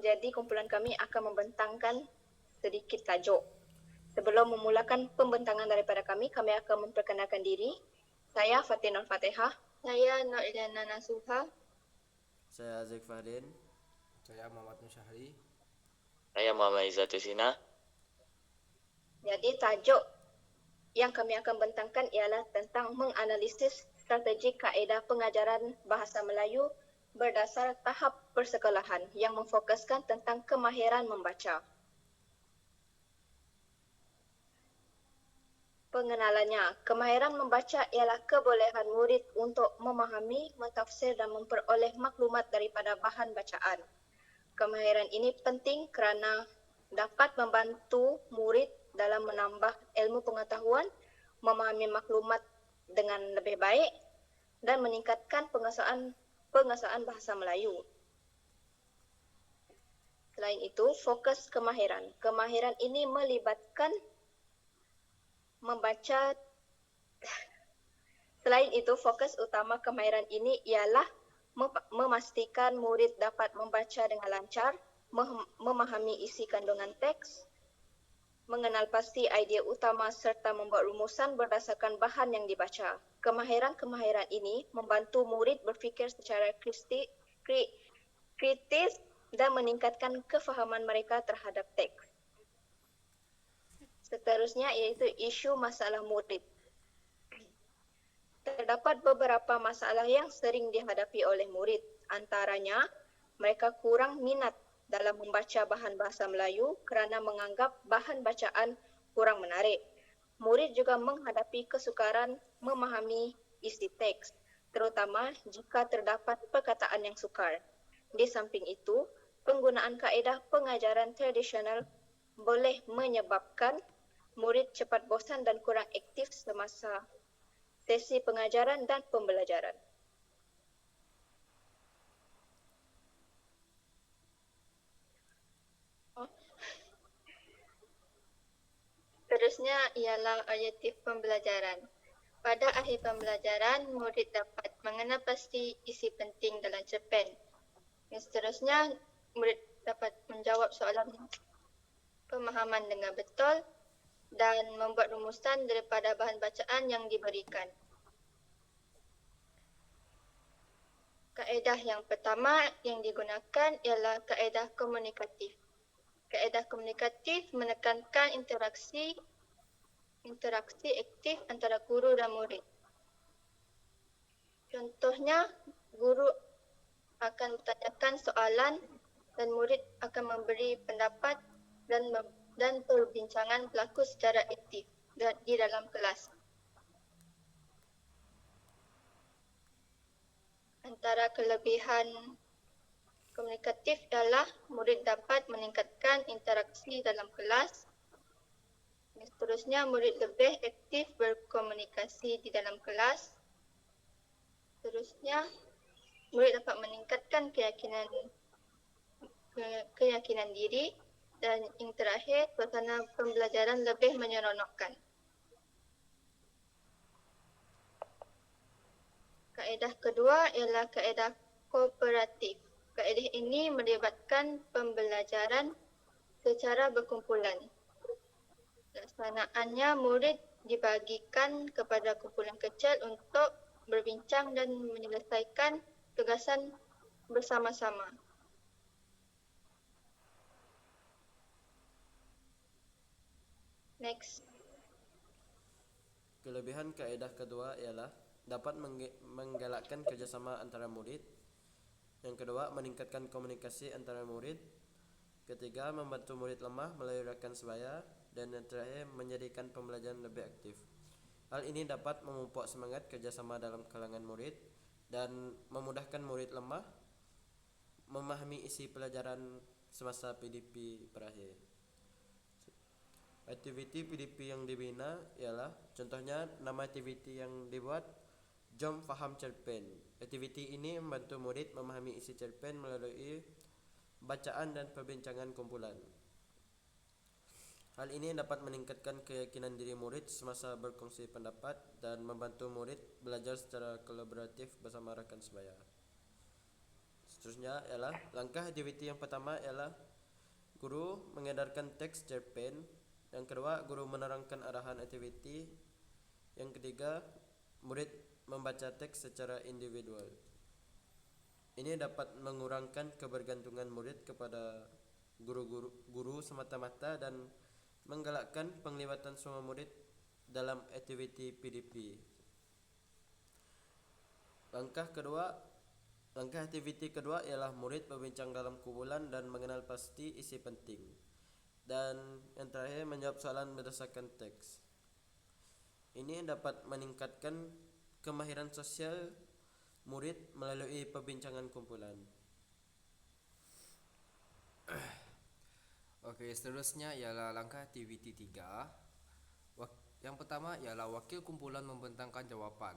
Jadi kumpulan kami akan membentangkan sedikit tajuk. Sebelum memulakan pembentangan daripada kami akan memperkenalkan diri. Saya Fatin Nur Fatihah. Saya Nur Iliana Nasuha. Saya Azik Fahdin. Saya Muhammad Nusyahri. Saya Muhammad Izzatussina. Jadi tajuk yang kami akan bentangkan ialah tentang menganalisis strategi kaedah pengajaran bahasa Melayu berdasar tahap persekolahan yang memfokuskan tentang kemahiran membaca. Pengenalannya, kemahiran membaca ialah kebolehan murid untuk memahami, mentafsir dan memperoleh maklumat daripada bahan bacaan. Kemahiran ini penting kerana dapat membantu murid dalam menambah ilmu pengetahuan, memahami maklumat dengan lebih baik dan meningkatkan penguasaan bahasa Melayu. Selain itu, fokus kemahiran. Kemahiran ini melibatkan membaca. Selain itu, fokus utama kemahiran ini ialah memastikan murid dapat membaca dengan lancar, memahami isi kandungan teks, mengenal pasti idea utama serta membuat rumusan berdasarkan bahan yang dibaca. Kemahiran-kemahiran ini membantu murid berfikir secara kritis dan meningkatkan kefahaman mereka terhadap teks. Seterusnya iaitu isu masalah murid. Terdapat beberapa masalah yang sering dihadapi oleh murid. Antaranya, mereka kurang minat dalam membaca bahan bahasa Melayu kerana menganggap bahan bacaan kurang menarik. Murid juga menghadapi kesukaran memahami isi teks, terutama jika terdapat perkataan yang sukar. Di samping itu, penggunaan kaedah pengajaran tradisional boleh menyebabkan murid cepat bosan dan kurang aktif semasa sesi pengajaran dan pembelajaran. Seterusnya ialah objektif pembelajaran. Pada akhir pembelajaran, murid dapat mengenal pasti isi penting dalam cerpen. Dan seterusnya, murid dapat menjawab soalan pemahaman dengan betul dan membuat rumusan daripada bahan bacaan yang diberikan. Kaedah yang pertama yang digunakan ialah kaedah komunikatif. Kaedah komunikatif menekankan interaksi aktif antara guru dan murid. Contohnya, guru akan bertanyakan soalan dan murid akan memberi pendapat dan perbincangan berlaku secara aktif di dalam kelas. Antara kelebihan komunikatif adalah murid dapat meningkatkan interaksi dalam kelas. Seterusnya, murid lebih aktif berkomunikasi di dalam kelas. Seterusnya, murid dapat meningkatkan keyakinan diri. Dan yang terakhir, suasana pembelajaran lebih menyeronokkan. Kaedah kedua ialah kaedah kooperatif. Kaedah ini melibatkan pembelajaran secara berkumpulan. Pelaksanaannya, murid dibagikan kepada kumpulan kecil untuk berbincang dan menyelesaikan tugasan bersama-sama. Next. Kelebihan kaedah kedua ialah dapat menggalakkan kerjasama antara murid. Yang kedua, meningkatkan komunikasi antara murid. Ketiga, membantu murid lemah melalui rakan sebaya. Dan yang terakhir, menjadikan pembelajaran lebih aktif. Hal ini dapat memupuk semangat kerjasama dalam kalangan murid dan memudahkan murid lemah memahami isi pelajaran semasa PDP berakhir. Aktiviti PDP yang dibina ialah, contohnya nama aktiviti yang dibuat, Jom Faham Cerpen. Aktiviti ini membantu murid memahami isi cerpen melalui bacaan dan perbincangan kumpulan. Hal ini dapat meningkatkan keyakinan diri murid semasa berkongsi pendapat dan membantu murid belajar secara kolaboratif bersama rakan sebaya. Seterusnya ialah langkah aktiviti yang pertama ialah guru mengedarkan teks cerpen. Yang kedua, guru menerangkan arahan aktiviti. Yang ketiga, murid membaca teks secara individual. Ini dapat mengurangkan kebergantungan murid kepada guru semata-mata dan menggalakkan penglibatan semua murid dalam aktiviti PDP. Langkah aktiviti kedua ialah murid berbincang dalam kumpulan dan mengenal pasti isi penting. Dan yang terakhir, menjawab soalan berdasarkan teks. Ini dapat meningkatkan kemahiran sosial murid melalui perbincangan kumpulan. Okey, seterusnya ialah langkah aktiviti 3. Yang pertama ialah wakil kumpulan membentangkan jawapan.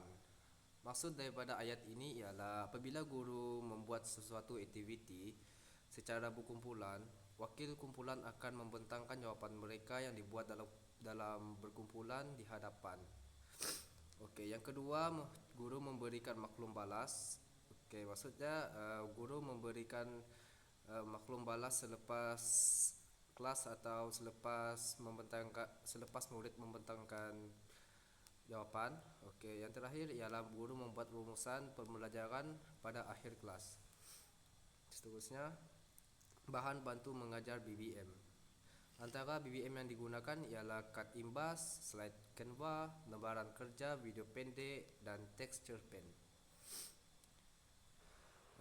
Maksud daripada ayat ini ialah apabila guru membuat sesuatu aktiviti secara berkumpulan, wakil kumpulan akan membentangkan jawapan mereka yang dibuat dalam berkumpulan di hadapan. Okey, yang kedua, guru memberikan maklum balas. Okey, maksudnya guru memberikan maklum balas selepas kelas atau selepas murid membentangkan jawapan. Okey, yang terakhir ialah guru membuat rumusan pembelajaran pada akhir kelas. Seterusnya, bahan bantu mengajar BBM. Antara BBM yang digunakan ialah kad imbas, slide Canva, lembaran kerja, video pendek dan teks cerpen.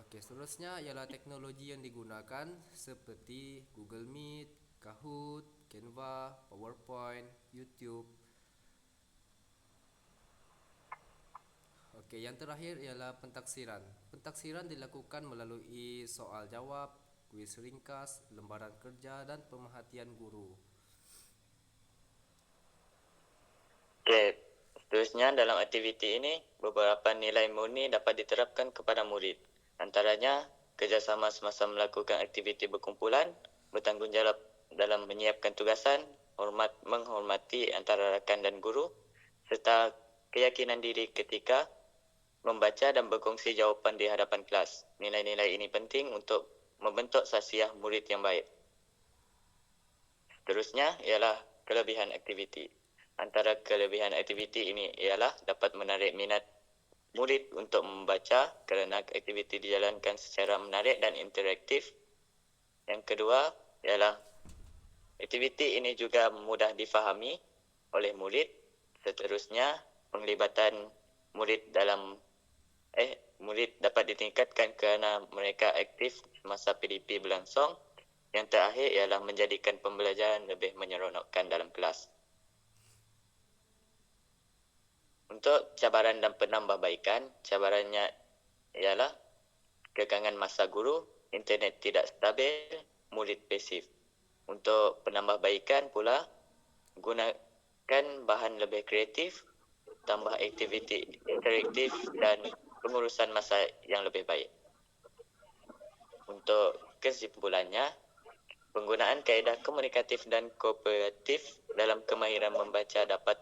Okey, seterusnya ialah teknologi yang digunakan seperti Google Meet, Kahoot, Canva, PowerPoint, YouTube. Okey, yang terakhir ialah pentaksiran. Pentaksiran dilakukan melalui soal jawab, kuis ringkas, lembaran kerja dan pemerhatian guru. Okey, seterusnya dalam aktiviti ini beberapa nilai murni dapat diterapkan kepada murid. Antaranya, kerjasama semasa melakukan aktiviti berkumpulan, bertanggungjawab dalam menyiapkan tugasan, menghormati antara rakan dan guru, serta keyakinan diri ketika membaca dan berkongsi jawapan di hadapan kelas. Nilai-nilai ini penting untuk membentuk sasiah murid yang baik. Seterusnya ialah kelebihan aktiviti. Antara kelebihan aktiviti ini ialah dapat menarik minat murid untuk membaca kerana aktiviti dijalankan secara menarik dan interaktif. Yang kedua ialah aktiviti ini juga mudah difahami oleh murid. Seterusnya, penglibatan murid dapat ditingkatkan kerana mereka aktif semasa PDP berlangsung. Yang terakhir ialah menjadikan pembelajaran lebih menyeronokkan dalam kelas. Untuk cabaran dan penambahbaikan, cabarannya ialah kekangan masa guru, internet tidak stabil, murid pasif. Untuk penambahbaikan pula, gunakan bahan lebih kreatif, tambah aktiviti interaktif dan pengurusan masa yang lebih baik. Untuk kesimpulannya, penggunaan kaedah komunikatif dan kooperatif dalam kemahiran membaca dapat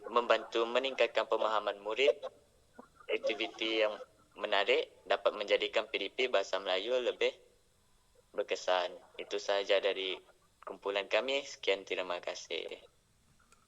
membantu meningkatkan pemahaman murid. Aktiviti yang menarik dapat menjadikan PDP Bahasa Melayu lebih berkesan. Itu sahaja dari kumpulan kami. Sekian, terima kasih.